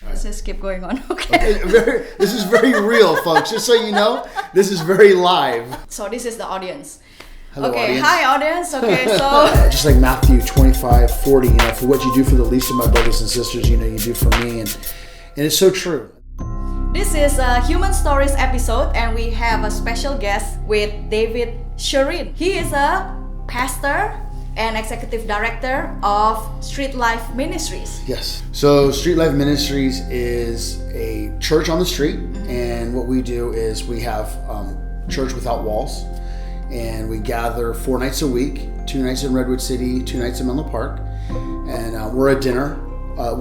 Let's just keep going on, okay? This is very real, folks. Just so you know, this is very live. So this is the audience. Hello, okay, audience. hi audience. Okay, so just like Matthew 25:40, for what you do for the least of my brothers and sisters, you do for me, and it's so true. this is a Human Stories episode, and we have a special guest with David Shearin. He is a pastor and executive director of Street Life Ministries. Yes. So Street Life Ministries is a church on the street, and what we do is we have church without walls, and we gather 4 nights a week, 2 nights in Redwood City, 2 nights in Menlo Park, and we're at dinner.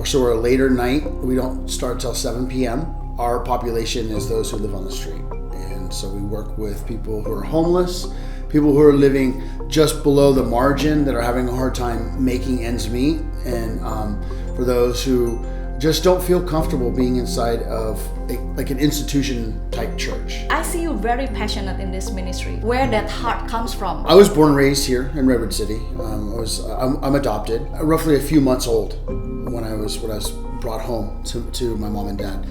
So we're a later night. We don't start till 7 p.m. Our population is those who live on the street, and so we work with people who are homeless, people who are living just below the margin that are having a hard time making ends meet, and for those who just don't feel comfortable being inside of like an institution type church. I see you very passionate in this ministry. Where that heart comes from? I was born and raised here in Redwood City. I'm adopted. Roughly a few months old when I was brought home to my mom and dad.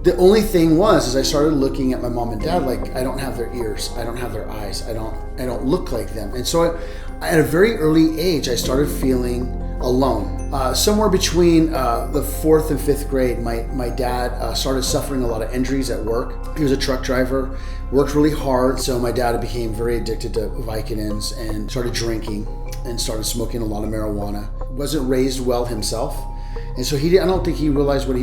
The only thing was I started looking at my mom and dad like I don't have their ears, I don't have their eyes, I don't look like them. And so at a very early age, I started feeling alone. Somewhere between the 4th and 5th grade, my dad started suffering a lot of injuries at work. He was a truck driver, worked really hard. So my dad became very addicted to Vicodins and started drinking and started smoking a lot of marijuana. Wasn't raised well himself. And so I don't think he realized what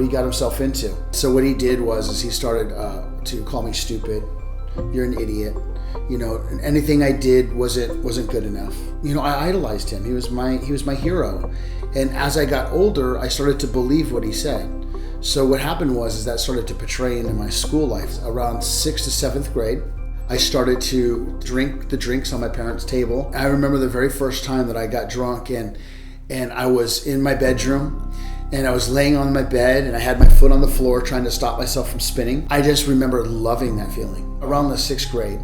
he got himself into. So what he did was he started to call me stupid. You're an idiot. And anything I did wasn't good enough. I idolized him. He was my hero. And as I got older, I started to believe what he said. So what happened was that started to portray into my school life. Around 6th to 7th grade, I started to drink the drinks on my parents' table. I remember the very first time that I got drunk and I was in my bedroom and I was laying on my bed and I had my foot on the floor trying to stop myself from spinning. I just remember loving that feeling. Around the 6th grade,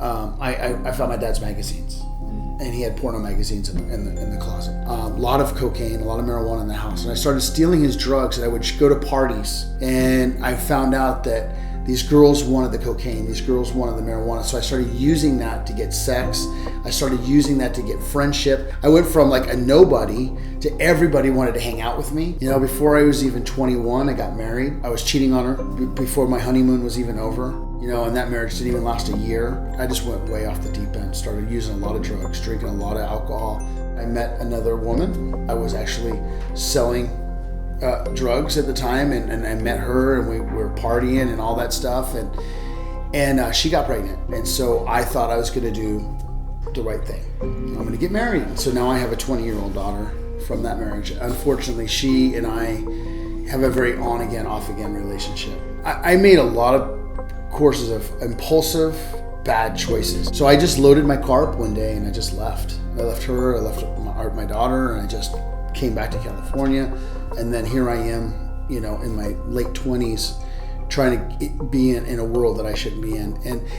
I found my dad's magazines, and he had porno magazines in the closet. A lot of cocaine, a lot of marijuana in the house. And I started stealing his drugs, and I would go to parties, and I found out that these girls wanted the cocaine, these girls wanted the marijuana. So I started using that to get sex. I started using that to get friendship. I went from like a nobody to everybody wanted to hang out with me. Before I was even 21, I got married. I was cheating on her before my honeymoon was even over. And that marriage didn't even last a year. I just went way off the deep end, started using a lot of drugs, drinking a lot of alcohol. I met another woman. I was actually selling drugs at the time, and I met her, and we were partying and all that stuff, and she got pregnant, and so I thought I was going to do the right thing. I'm going to get married. So now I have a 20-year-old daughter from that marriage. Unfortunately, she and I have a very on-again, off-again relationship. I made a lot of courses of impulsive, bad choices. So I just loaded my car up one day and I just left. I left her, I left my daughter, and I just came back to California. And then here I am, in my late 20s, trying to be in a world that I shouldn't be in.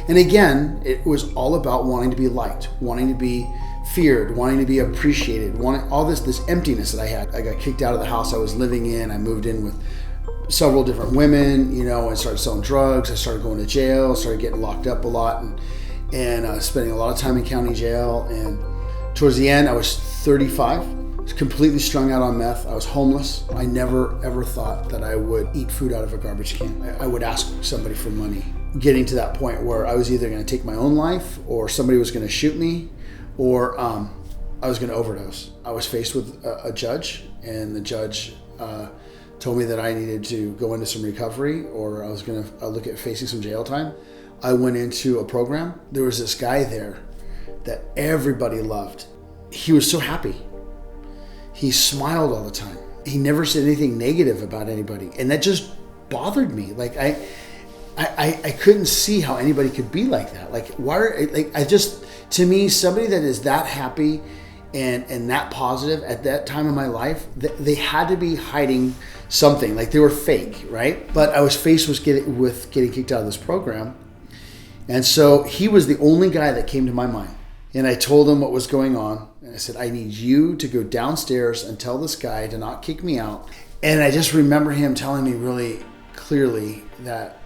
And again, it was all about wanting to be liked, wanting to be feared, wanting to be appreciated, wanting all this emptiness that I had. I got kicked out of the house I was living in. I moved in with several different women, and started selling drugs. I started going to jail, started getting locked up a lot, and spending a lot of time in county jail. And towards the end, I was 35. Completely strung out on meth. I was homeless. I never ever thought that I would eat food out of a garbage can. I would ask somebody for money. Getting to that point where I was either going to take my own life, or somebody was going to shoot me, or I was going to overdose. I was faced with a judge, and the judge told me that I needed to go into some recovery, or I was going to look at facing some jail time. I went into a program. There was this guy there that everybody loved. He was so happy. He smiled all the time. He never said anything negative about anybody. And that just bothered me. Like I couldn't see how anybody could be like that. Like to me, somebody that is that happy and that positive at that time in my life, they had to be hiding something. Like they were fake, right? But I was faced with getting kicked out of this program. And so he was the only guy that came to my mind. And I told him what was going on. And I said, I need you to go downstairs and tell this guy to not kick me out. And I just remember him telling me really clearly that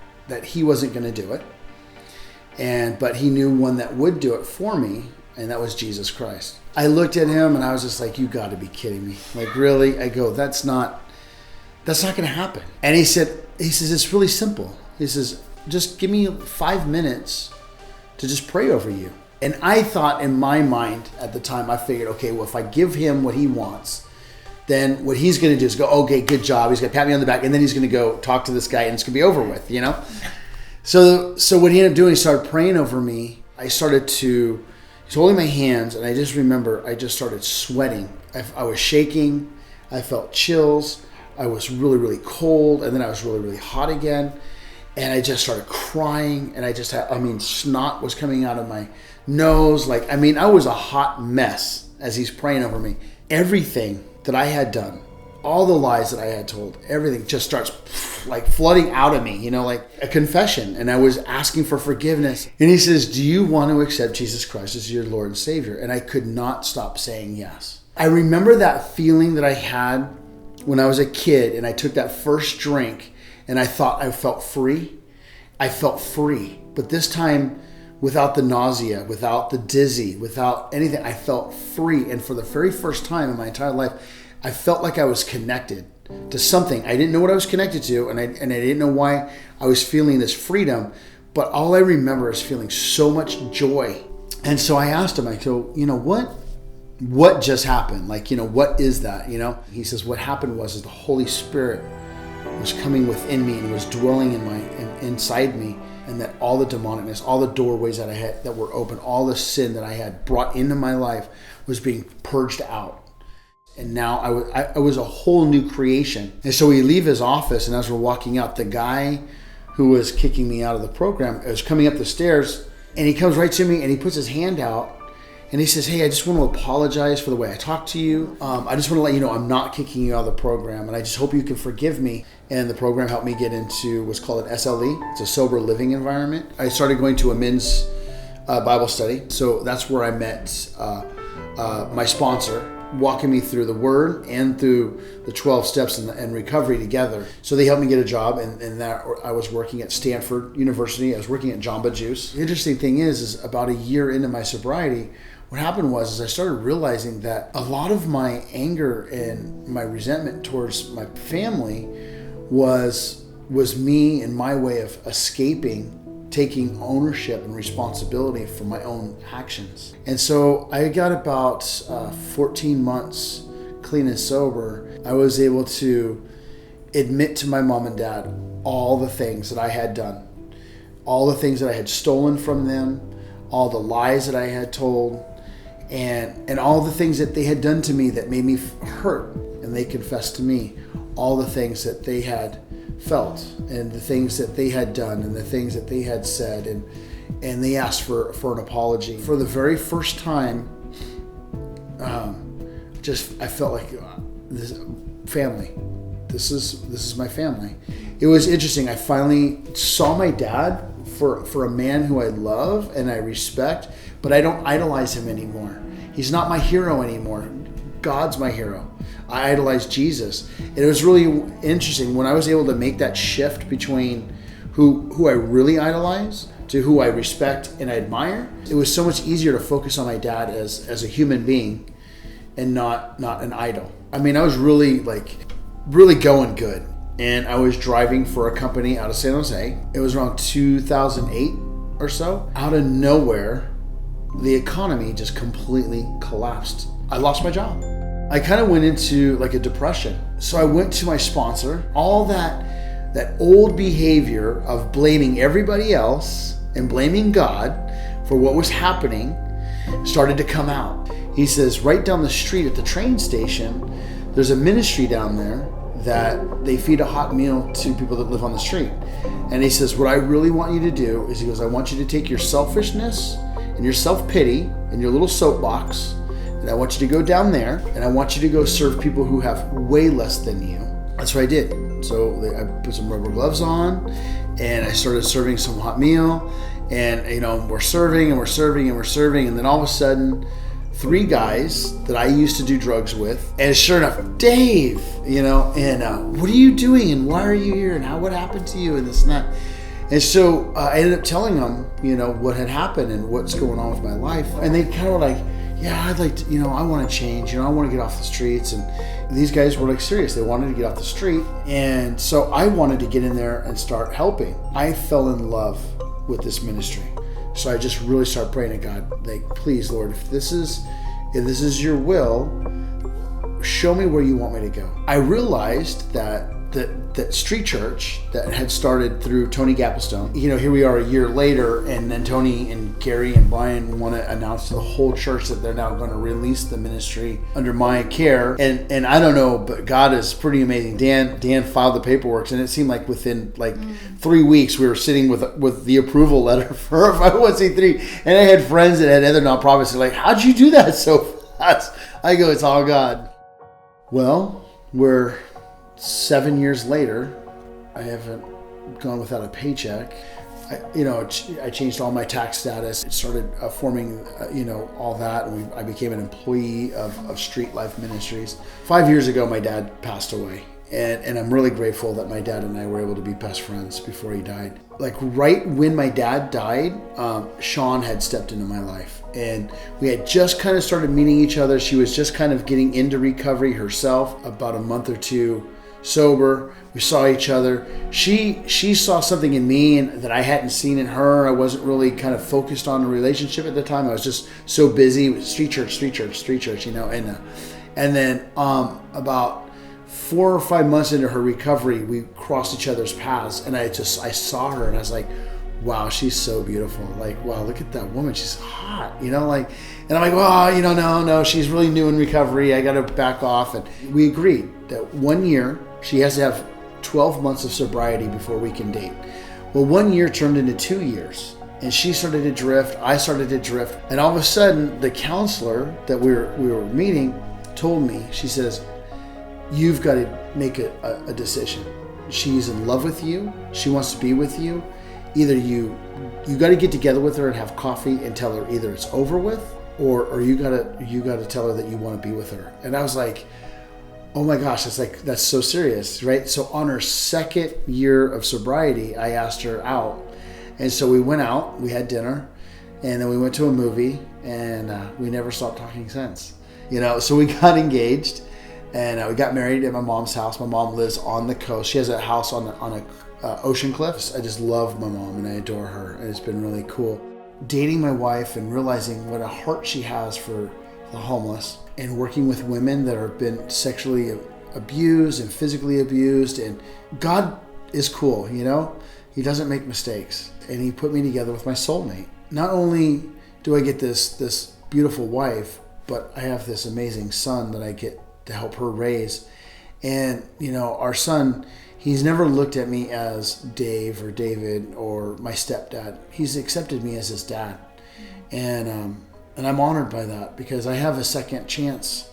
he wasn't going to do it, but he knew one that would do it for me, and that was Jesus Christ. I looked at him and I was just like, you got to be kidding me. Like, really? I go, that's not going to happen. And he says, it's really simple. He says, just give me 5 minutes to just pray over you. And I thought in my mind at the time, I figured, okay, well, if I give him what he wants, then what he's going to do is go, okay, good job. He's going to pat me on the back, and then he's going to go talk to this guy, and it's going to be over with, you know? So what he ended up doing, he started praying over me. He's holding my hands, and I just remember I just started sweating. I was shaking. I felt chills. I was really, really cold, and then I was really, really hot again. And I just started crying, and snot was coming out of my nose. I was a hot mess as he's praying over me. Everything that I had done, all the lies that I had told, everything just starts like flooding out of me, like a confession. And I was asking for forgiveness. And he says, do you want to accept Jesus Christ as your Lord and Savior? And I could not stop saying yes. I remember that feeling that I had when I was a kid and I took that first drink and I thought I felt free. I felt free. But this time, without the nausea, without the dizzy, without anything, I felt free. And for the very first time in my entire life, I felt like I was connected to something. I didn't know what I was connected to, and I didn't know why I was feeling this freedom. But all I remember is feeling so much joy. And so I asked him, I go, what just happened? What is that? He says, what happened was the Holy Spirit was coming within me and was dwelling inside me. And that all the demonicness, all the doorways that I had that were open, all the sin that I had brought into my life was being purged out. And now I was a whole new creation. And so we leave his office, and as we're walking out, the guy who was kicking me out of the program was coming up the stairs, and he comes right to me and he puts his hand out and he says, hey, I just want to apologize for the way I talked to you. I just want to let you know I'm not kicking you out of the program, and I just hope you can forgive me. And the program helped me get into what's called an SLE. It's a sober living environment. I started going to a men's Bible study. So that's where I met my sponsor, walking me through the Word and through the 12 steps and recovery together. So they helped me get a job, and that I was working at Stanford University. I was working at Jamba Juice. The interesting thing is about a year into my sobriety, what happened was I started realizing that a lot of my anger and my resentment towards my family was me and my way of escaping, taking ownership and responsibility for my own actions. And so I got about 14 months clean and sober. I was able to admit to my mom and dad all the things that I had done, all the things that I had stolen from them, all the lies that I had told, and all the things that they had done to me that made me hurt. And they confessed to me all the things that they had felt and the things that they had done and the things that they had said, and they asked for an apology. For the very first time, I felt like this family. This is my family. It was interesting. I finally saw my dad for a man who I love and I respect, but I don't idolize him anymore. He's not my hero anymore. God's my hero. I idolize Jesus. And it was really interesting when I was able to make that shift between who I really idolize to who I respect and I admire. It was so much easier to focus on my dad as a human being and not an idol. I mean, I was really going good. And I was driving for a company out of San Jose. It was around 2008 or so. Out of nowhere, the economy just completely collapsed. I lost my job. I kind of went into like a depression. So I went to my sponsor. All that old behavior of blaming everybody else and blaming God for what was happening started to come out. He says, right down the street at the train station, there's a ministry down there that they feed a hot meal to people that live on the street. And he says, what I really want you to do is, he goes, I want you to take your selfishness and your self-pity and your little soapbox, and I want you to go down there and I want you to go serve people who have way less than you. That's what I did. So I put some rubber gloves on and I started serving some hot meal, and we're serving and we're serving and we're serving, and then all of a sudden 3 guys that I used to do drugs with, and sure enough, Dave, and what are you doing, and why are you here, and what happened to you, and this and that. And so I ended up telling them, what had happened and what's going on with my life, and they kind of were like, yeah, I'd like to, I want to change, I want to get off the streets. And these guys were like serious. They wanted to get off the street. And so I wanted to get in there and start helping. I fell in love with this ministry. So I just really started praying to God, like, please, Lord, if this is your will, show me where you want me to go. I realized that street church that had started through Tony Gapistone, here we are a year later, and then Tony and Gary and Brian want to announce to the whole church that they're now going to release the ministry under my care. And I don't know, but God is pretty amazing. Dan filed the paperwork, and it seemed like within 3 weeks we were sitting with the approval letter for 501c3. And I had friends that had other nonprofits that were like, how'd you do that so fast? I go, it's all God. Well, we're 7 years later. I haven't gone without a paycheck. I changed all my tax status. It started forming, all that. And I became an employee of Street Life Ministries. 5 years ago, my dad passed away. And I'm really grateful that my dad and I were able to be best friends before he died. Like right when my dad died, Shawn had stepped into my life. And we had just kind of started meeting each other. She was just kind of getting into recovery herself, about a month or two sober. We saw each other. She saw something in me and that I hadn't seen in her. I wasn't really kind of focused on the relationship at the time. I was just so busy with street church, and then about 4 or 5 months into her recovery, we crossed each other's paths, and I saw her, and I was like, wow, she's so beautiful. Like, wow, look at that woman. She's hot, and I'm like, no, she's really new in recovery. I got to back off. And we agreed that 1 year, she has to have 12 months of sobriety before we can date. Well, 1 year turned into 2 years, and she started to drift. I started to drift. And all of a sudden, the counselor that we were meeting told me, she says, you've got to make a decision. She's in love with you. She wants to be with you. Either you got to get together with her and have coffee and tell her either it's over with, or you got to tell her that you want to be with her. And I was like, oh my gosh, that's so serious, right? So on her 2nd year of sobriety, I asked her out. And so we went out, we had dinner, and then we went to a movie, and we never stopped talking since. So we got engaged, and we got married at my mom's house. My mom lives on the coast. She has a house on a ocean cliffs. I just love my mom, and I adore her, and it's been really cool. Dating my wife and realizing what a heart she has for the homeless, and working with women that have been sexually abused and physically abused. And God is cool, He doesn't make mistakes. And He put me together with my soulmate. Not only do I get this beautiful wife, but I have this amazing son that I get to help her raise. And, our son, he's never looked at me as Dave or David or my stepdad. He's accepted me as his dad. And I'm honored by that, because I have a second chance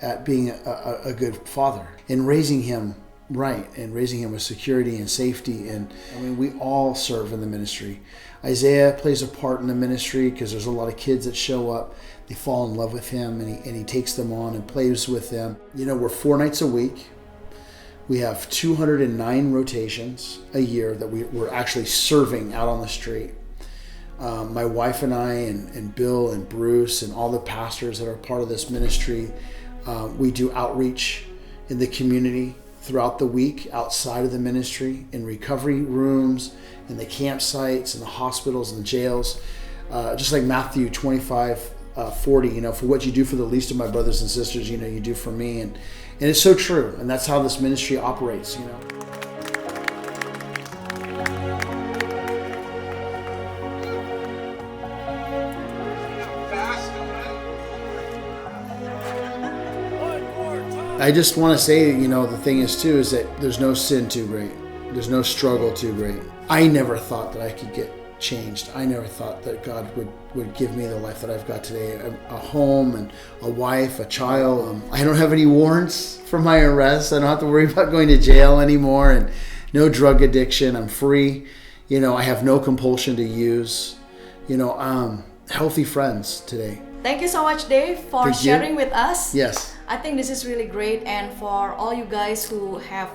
at being a good father and raising him right, and raising him with security and safety. And we all serve in the ministry. Isaiah plays a part in the ministry because there's a lot of kids that show up. They fall in love with him, and he takes them on and plays with them. We're 4 nights a week. We have 209 rotations a year that we're actually serving out on the street. My wife and I and Bill and Bruce and all the pastors that are part of this ministry, we do outreach in the community throughout the week, outside of the ministry, in recovery rooms, in the campsites, in the hospitals and the jails. Just like Matthew 25:40, for what you do for the least of my brothers and sisters, you do for me. And it's so true. And that's how this ministry operates, I just want to say, the thing is too, is that there's no sin too great. There's no struggle too great. I never thought that I could get changed. I never thought that God would give me the life that I've got today. A home and a wife, a child. I don't have any warrants for my arrest. I don't have to worry about going to jail anymore, and no drug addiction. I'm free. I have no compulsion to use. Healthy friends today. Thank you so much, Dave, for Thank you. sharing with us. Yes. I think this is really great, and for all you guys who have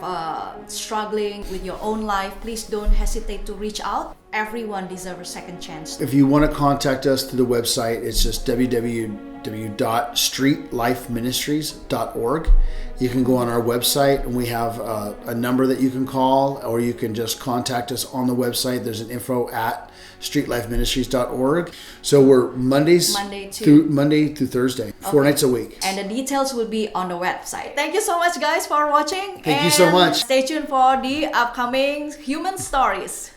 struggling with your own life, please don't hesitate to reach out. Everyone deserves a second chance. If you want to contact us through the website, it's just www.streetlifeministries.org. You can go on our website, and we have a number that you can call, or you can just contact us on the website. There's an info at streetlifeministries.org. So we're Monday through Thursday, 4 nights a week. And the details will be on the website. Thank you so much, guys, for watching. Thank you so much. Stay tuned for the upcoming human stories.